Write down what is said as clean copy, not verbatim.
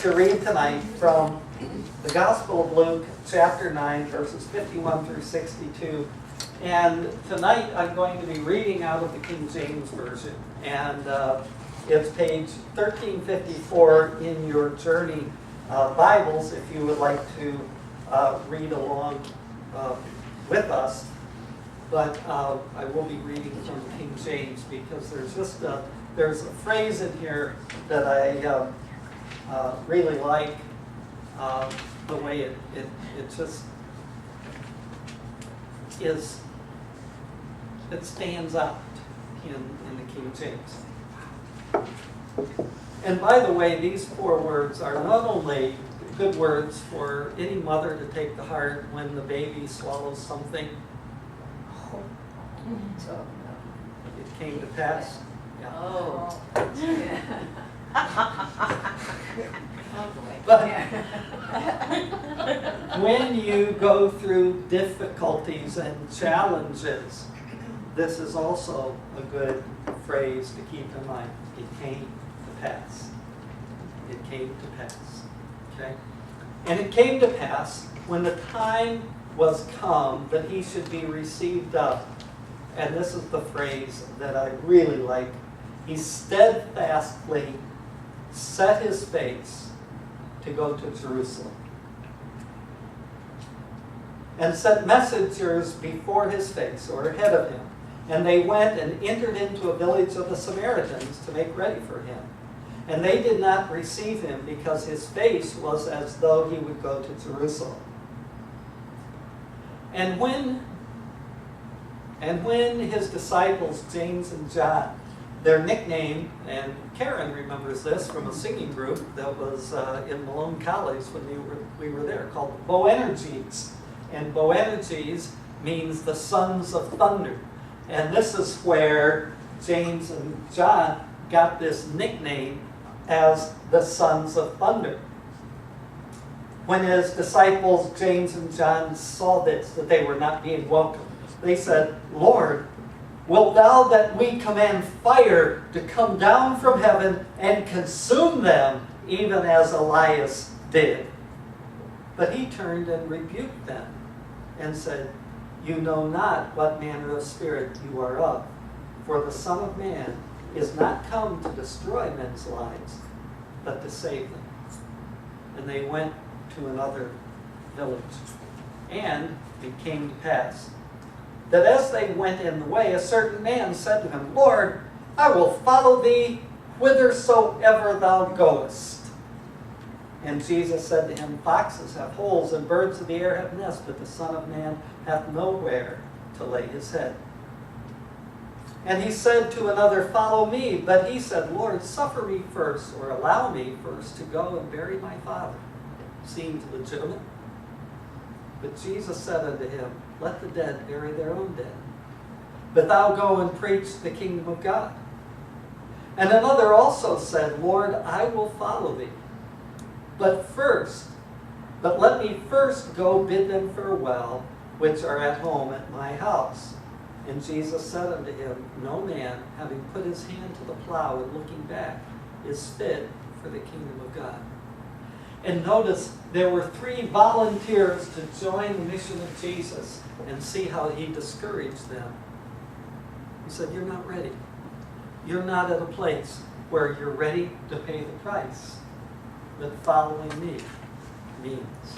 to read tonight from the Gospel of Luke, chapter 9, verses 51 through 62. And tonight I'm going to be reading out of the King James Version. And it's page 1354 in your Journey Bibles if you would like to read along with us. But I will be reading from the King James because there's a phrase in here that I really like, the way it just is. It stands out in the King James. And by the way, these 4 words are not only good words for any mother to take to heart when the baby swallows something. So it came to pass. Yeah. Oh. But when you go through difficulties and challenges, this is also a good phrase to keep in mind. It came to pass. It came to pass. Okay? And it came to pass when the time was come that he should be received up. And this is the phrase that I really like. He steadfastly set his face to go to Jerusalem and sent messengers before his face, or ahead of him. And they went and entered into a village of the Samaritans to make ready for him. And they did not receive him because his face was as though he would go to Jerusalem. And when his disciples, James and John, their nickname, and Karen remembers this from a singing group that was in Malone College when we were there, called Boanerges. And Boanerges means the sons of thunder. And this is where James and John got this nickname as the sons of thunder. When his disciples, James and John, saw this, that they were not being welcomed, they said, "Lord, wilt thou that we command fire to come down from heaven and consume them, even as Elias did?" But he turned and rebuked them and said, "You know not what manner of spirit you are of, for the Son of Man is not come to destroy men's lives, but to save them." And they went to another village. And it came to pass that as they went in the way, a certain man said to him, "Lord, I will follow thee whithersoever thou goest." And Jesus said to him, "Foxes have holes, and birds of the air have nests, but the Son of Man hath nowhere to lay his head." And he said to another, "Follow me." But he said, "Lord, suffer me first, or allow me first to go and bury my father." Seemed legitimate. But Jesus said unto him, "Let the dead bury their own dead. But thou go and preach the kingdom of God." And another also said, "Lord, I will follow thee. But let me first go bid them farewell, which are at home at my house." And Jesus said unto him, "No man, having put his hand to the plow and looking back, is fit for the kingdom of God." And notice, there were 3 volunteers to join the mission of Jesus, and see how he discouraged them. He said, "You're not ready. You're not at a place where you're ready to pay the price that following me means."